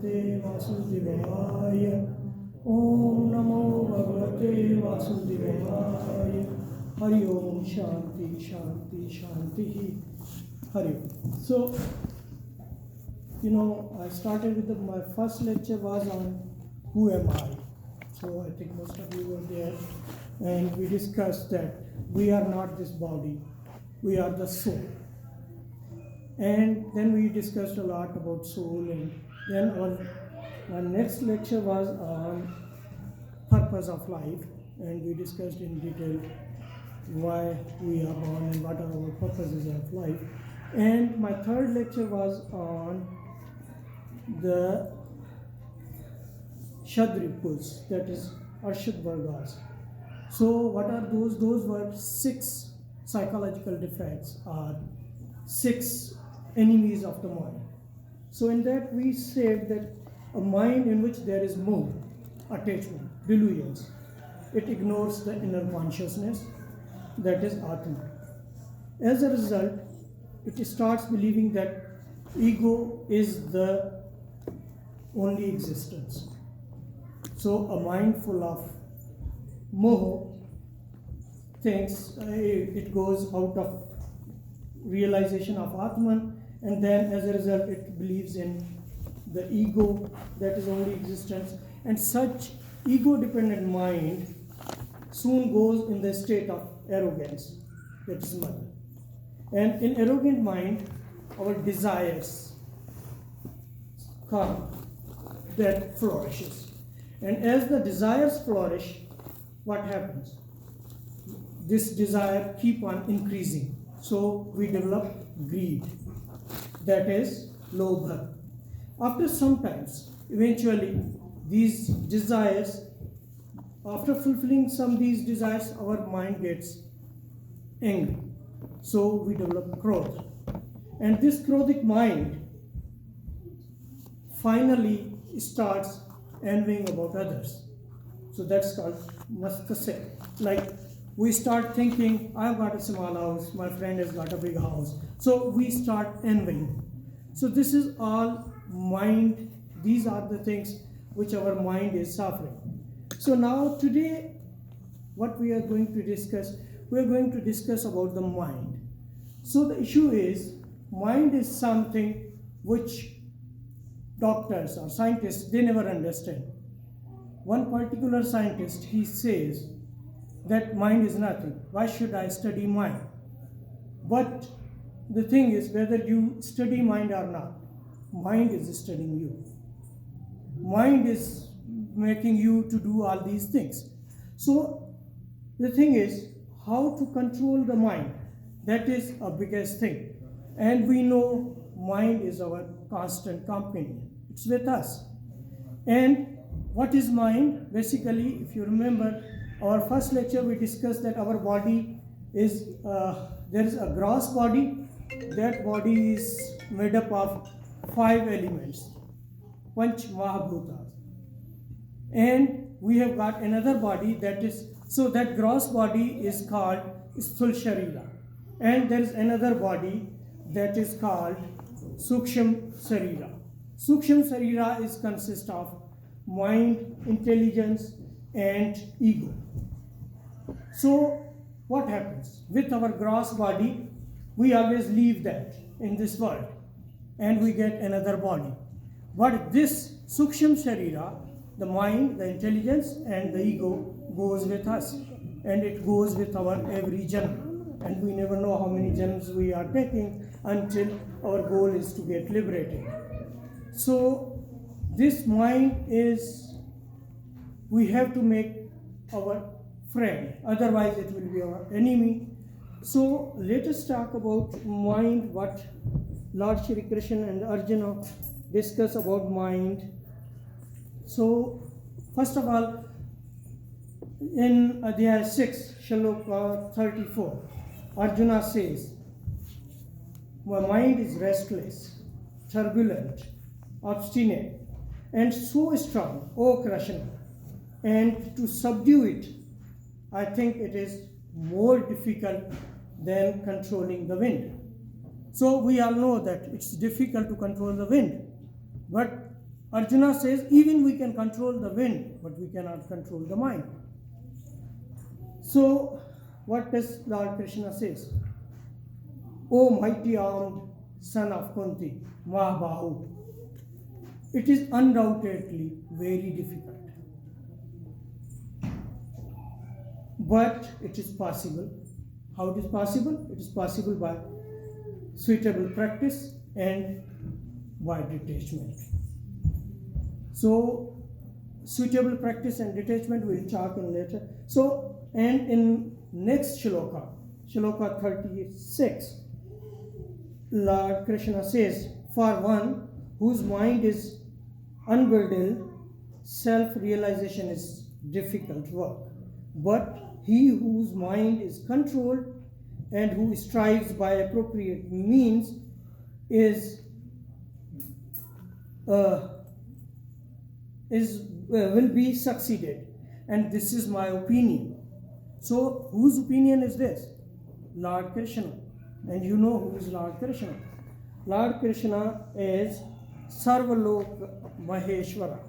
Bhagavate Vasudevaya. Om Namo Bhagavate Vasudevaya. Hari Om Shanti Shanti Shanti. Hari Om. So, I started with my first lecture was on who am I. So I think most of you were there, and we discussed that we are not this body, we are the soul. And then we discussed a lot about soul, and then our next lecture was on purpose of life, and we discussed in detail why we are born and what are our purposes of life. And my third lecture was on the Shadripuls, that is Arshad Vargas. So what are those? Those were 6 psychological defects or 6 enemies of the mind. So in that we said that a mind in which there is mood, attachment, delusions, it ignores the inner consciousness, that is Atma. As a result, it starts believing that ego is the only existence. So a mind full of moho thinks it goes out of realization of Atman, and then as a result it believes in the ego, that is only existence. And such ego-dependent mind soon goes in the state of arrogance, that is mother. And in arrogant mind, our desires come, that flourishes. And as the desires flourish, what happens? This desire keep on increasing. So we develop greed, that is lobha. After some times, eventually these desires, after fulfilling some of these desires, our mind gets angry. So we develop krodha. And this krodhic mind finally starts envying about others. So that's called mastasya. Like we start thinking, I've got a small house, my friend has got a big house. So we start envying. So this is all mind, these are the things which our mind is suffering. So now today, what we are going to discuss, we are going to discuss about the mind. So the issue is, mind is something which doctors or scientists, they never understand. One particular scientist, he says that mind is nothing. Why should I study mind? But the thing is, whether you study mind or not, mind is studying you. Mind is making you to do all these things. So the thing is, how to control the mind? That is a biggest thing. And we know mind is our constant companion. It's with us. And what is mind? Basically, if you remember our first lecture, we discussed that our body is, there is a gross body. That body is made up of 5 elements, Panch Mahabhutas. And we have got another body that is, so that gross body is called Sthul Sharira. And there is another body that is called Suksham Sarira. Suksham Sarira is consist of mind, intelligence, and ego. So what happens? With our gross body, we always leave that in this world and we get another body. But this Suksham Sharira, the mind, the intelligence, and the ego goes with us, and it goes with our every janma. And we never know how many janmas we are taking until our goal is to get liberated. So this mind is, we have to make our friend, otherwise it will be our enemy. So let us talk about mind, what Lord Shri Krishna and Arjuna discuss about mind. So first of all, in Adhyaya 6, Shloka 34, Arjuna says, my mind is restless, turbulent, obstinate, and so strong, O Krishna, and to subdue it, I think it is more difficult than controlling the wind. So we all know that it's difficult to control the wind, but Arjuna says, even we can control the wind, but we cannot control the mind. So, what does Lord Krishna says? O mighty armed son of Kunti, Mahabahu, it is undoubtedly very difficult. But it is possible. How it is possible? It is possible by suitable practice and by detachment. So, suitable practice and detachment we will talk in later. So, and in next shloka, shloka 36, Lord Krishna says, for one whose mind is unbridled, self-realization is difficult work. But he whose mind is controlled and who strives by appropriate means will be succeeded. And this is my opinion. So, whose opinion is this? Lord Krishna. And you know who is Lord Krishna. Lord Krishna is Sarvalok Maheshwara.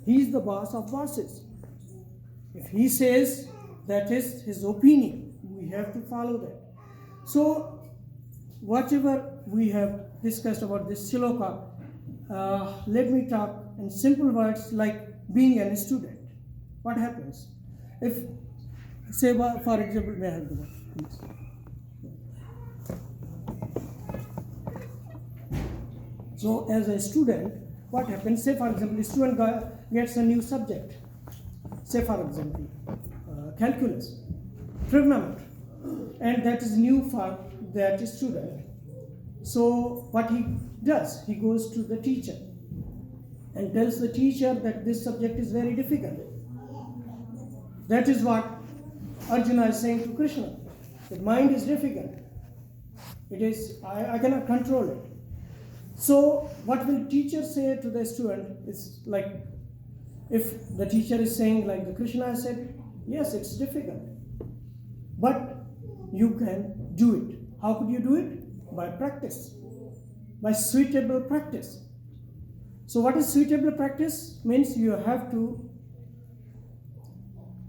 He is the boss of bosses. If he says that is his opinion, we have to follow that. So, whatever we have discussed about this shloka, let me talk in simple words like being a student. What happens? If, say, for example, may I have the word, please? So, as a student, what happens? Say, for example, a student gets a new subject. Say, for example, calculus, trigonometry, and that is new for that student. So, what he does, he goes to the teacher and tells the teacher that this subject is very difficult. That is what Arjuna is saying to Krishna. The mind is difficult. It is, I cannot control it. So, what will teacher say to the student is like, if the teacher is saying like the Krishna has said, yes, it's difficult, but you can do it. How could you do it? By practice, by suitable practice. So what is suitable practice? Means you have to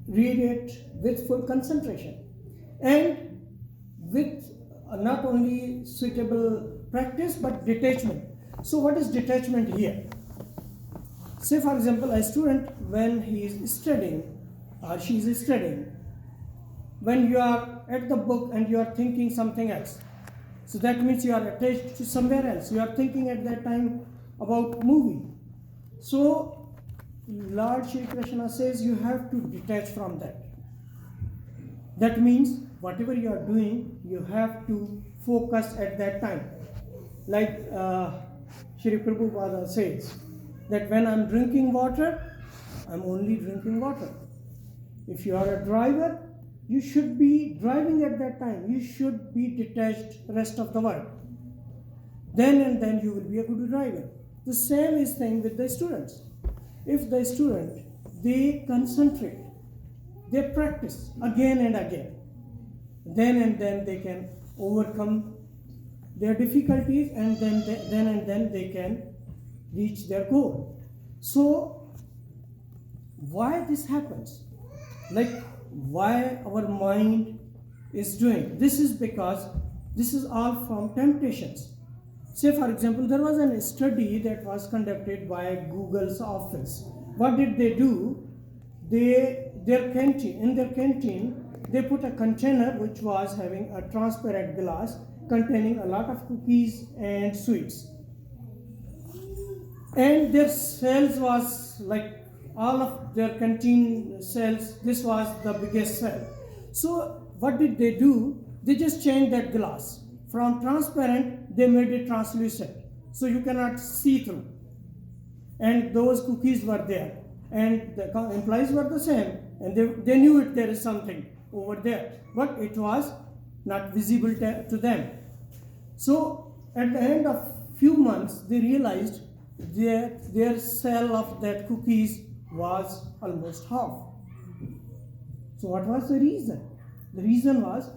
read it with full concentration and with not only suitable practice but detachment. So what is detachment here? Say for example, a student when he is studying or she is studying, when you are at the book and you are thinking something else, so that means you are attached to somewhere else. You are thinking at that time about movie. So Lord Shri Krishna says you have to detach from that. That means whatever you are doing, you have to focus at that time. Like Shri Prabhupada says, that when I'm drinking water, I'm only drinking water. If you are a driver, you should be driving at that time. You should be detached rest of the world. Then and then you will be a good driver. The same is thing with the students. If the student, they concentrate, they practice again and again, then and then they can overcome their difficulties and then they can reach their goal. So, why this happens? Like, why our mind is doing? This is because this is all from temptations. Say, for example, there was a study that was conducted by Google's office. What did they do? In their canteen, they put a container which was having a transparent glass containing a lot of cookies and sweets. And their sales was like all of their canteen sales, this was the biggest sale. So what did they do? They just changed that glass. From transparent, they made it translucent. So you cannot see through. And those cookies were there. And the employees were the same. And they knew it, there is something over there. But it was not visible to them. So at the end of few months, they realized their sale of that cookies was almost half. So what was the reason? The reason was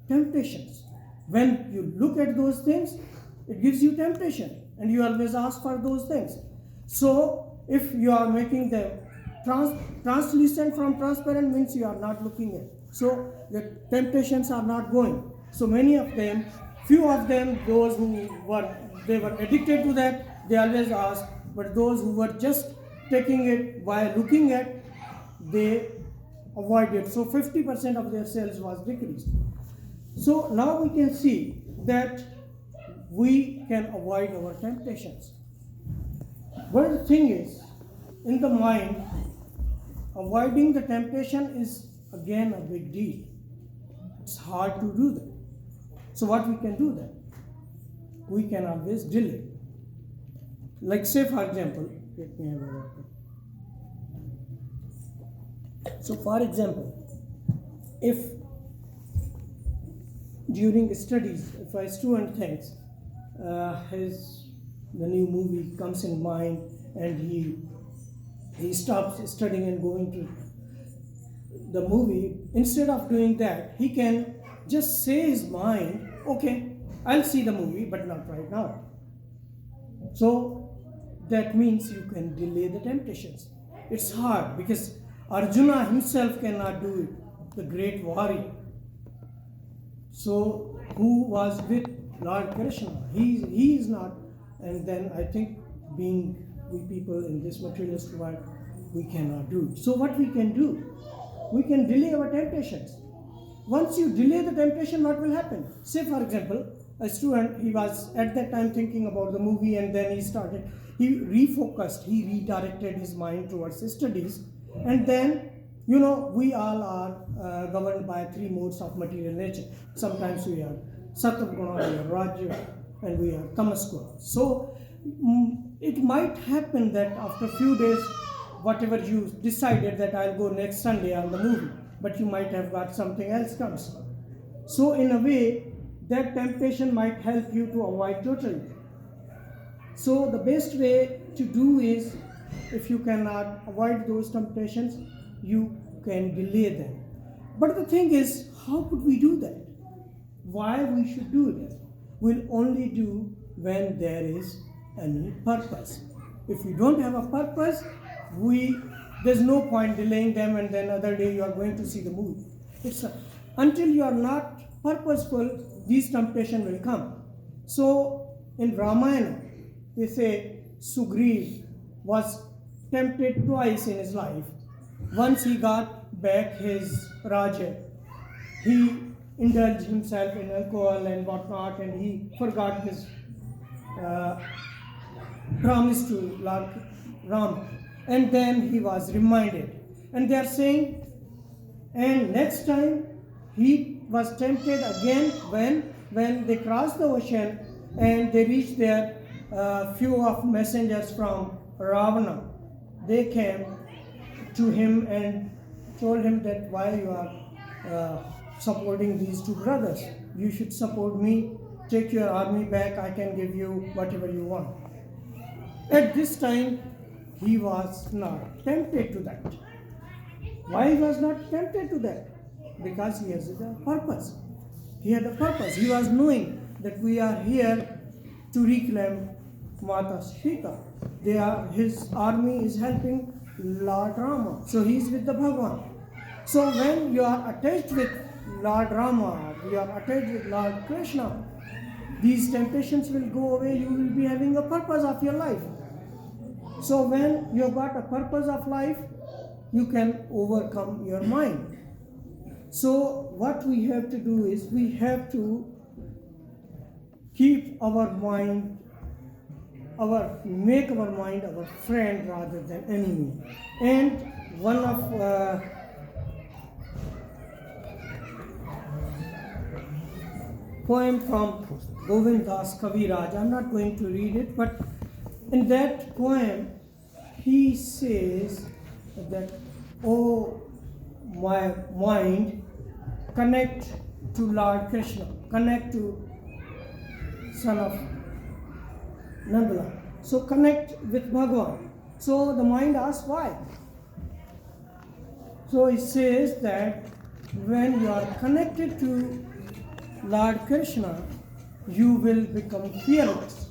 temptations. When you look at those things, it gives you temptation and you always ask for those things. So if you are making them translucent from transparent, means you are not looking at. So the temptations are not going. So many of them, few of them, those who were addicted to that, they always ask. But those who were just taking it by looking at, they avoided. So 50% of their sales was decreased. So now we can see that we can avoid our temptations. But the thing is, in the mind, avoiding the temptation is again a big deal. It's hard to do that. So what we can do then? We can always delay. Like say for example, let me have a look. So for example, if during studies, if a student thinks the new movie comes in mind and he stops studying and going to the movie, instead of doing that, he can just say his mind, okay, I'll see the movie, but not right now. So that means you can delay the temptations. It's hard because Arjuna himself cannot do it, the great warrior. So who was with Lord Krishna? He is not. And then I think being we people in this materialist world, we cannot do it. So what we can do? We can delay our temptations. Once you delay the temptation, what will happen? Say for example, a student, he was at that time thinking about the movie and then he refocused, he redirected his mind towards his studies. And then, we all are governed by three modes of material nature. Sometimes we are Sattva Guna, we are Rajya, and we are Tamas Guna. So it might happen that after a few days, whatever you decided that I'll go next Sunday on the movie, but you might have got something else comes. So in a way, that temptation might help you to avoid totally. So the best way to do is, if you cannot avoid those temptations, you can delay them. But the thing is, how could we do that? Why we should do that? We'll only do when there is any purpose. If we don't have a purpose, there's no point delaying them and then other day you are going to see the movie. Until you are not purposeful, these temptations will come. So in Ramayana, they say Sugriv was tempted twice in his life. Once he got back his Raja, he indulged himself in alcohol and whatnot, and he forgot his promise to Lord Ram. And then he was reminded. And they are saying, and next time he was tempted again when they crossed the ocean and they reached there, few of messengers from Ravana. They came to him and told him that why you are supporting these two brothers. You should support me, take your army back, I can give you whatever you want. At this time, he was not tempted to that. Why he was not tempted to that? Because he has a purpose. He had a purpose. He was knowing that we are here to reclaim Mata Sita. His army is helping Lord Rama. So he is with the Bhagavan. So when you are attached with Lord Rama, you are attached with Lord Krishna, these temptations will go away. You will be having a purpose of your life. So when you have got a purpose of life, you can overcome your mind. So what we have to do is we have to keep our mind, make our mind our friend rather than enemy. And one of poem from Govind Das Kaviraj, I'm not going to read it, but in that poem he says that, oh my mind, connect to Lord Krishna, connect to son of Nandala. So connect with Bhagavan. So the mind asks why. So it says that when you are connected to Lord Krishna, you will become fearless.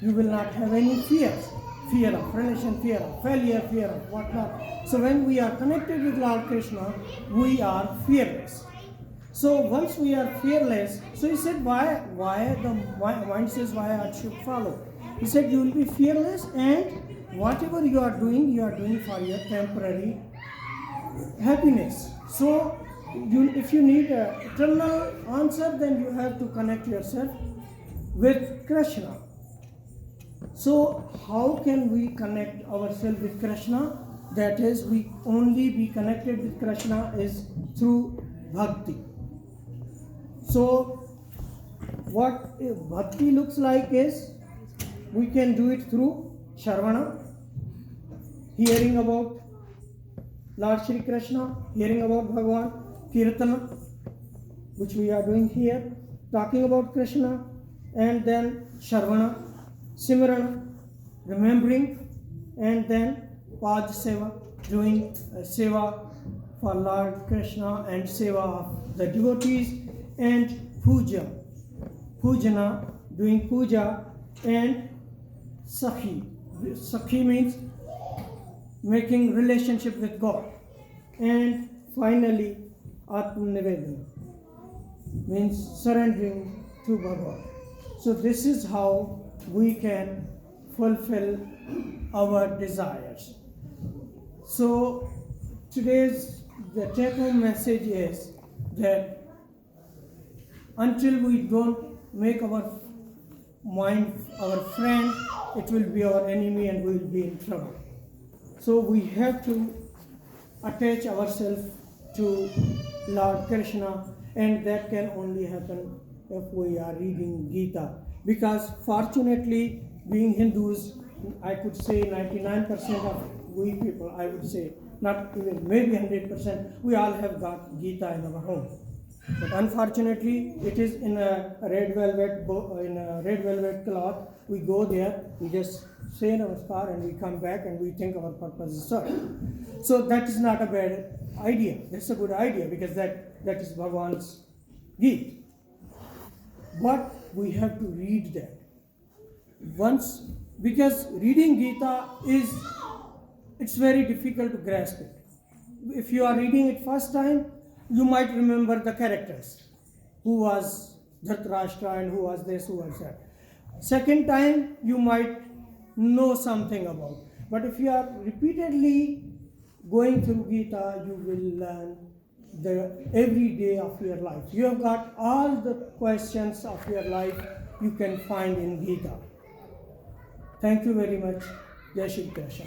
You will not have any fears. Fear of relation, fear of failure, fear of whatnot. So when we are connected with Lord Krishna, we are fearless. So once we are fearless, so he said, why the mind says why I should follow. He said you will be fearless, and whatever you are doing for your temporary happiness. So if you need an eternal answer, then you have to connect yourself with Krishna. So how can we connect ourselves with Krishna? That is, we only be connected with Krishna is through bhakti. So what bhakti looks like is, we can do it through Shravana, hearing about Lord Shri Krishna, hearing about Bhagavan, Kirtana, which we are doing here, talking about Krishna, and then Shravana, Simrana, remembering, and then Pad Seva, doing Seva for Lord Krishna and Seva of the devotees, and Puja, Pujana, doing Puja, and Sakhi. Sakhi means making relationship with God. And finally, Atmanivedana means surrendering to Bhagavan. So this is how we can fulfill our desires. So today's the take-home message is that until we don't make our mind our friend, it will be our enemy and we will be in trouble. So we have to attach ourselves to Lord Krishna, and that can only happen if we are reading Gita. Because fortunately, being Hindus, I could say 99% of we people, I would say, not even maybe 100%, we all have got Gita in our home. But unfortunately, it is in a red velvet cloth. We go there, we just say namaskar, and we come back, and we think our purpose is served. So that is not a bad idea. That's a good idea, because that is Bhagavan's Gita. But we have to read that once, because reading Gita it's very difficult to grasp it. If you are reading it first time, you might remember the characters, who was Dhritarashtra and who was this, who was that. Second time, you might know something about. But if you are repeatedly going through Gita, you will learn the every day of your life. You have got all the questions of your life you can find in Gita. Thank you very much. Jai Shri Krishna.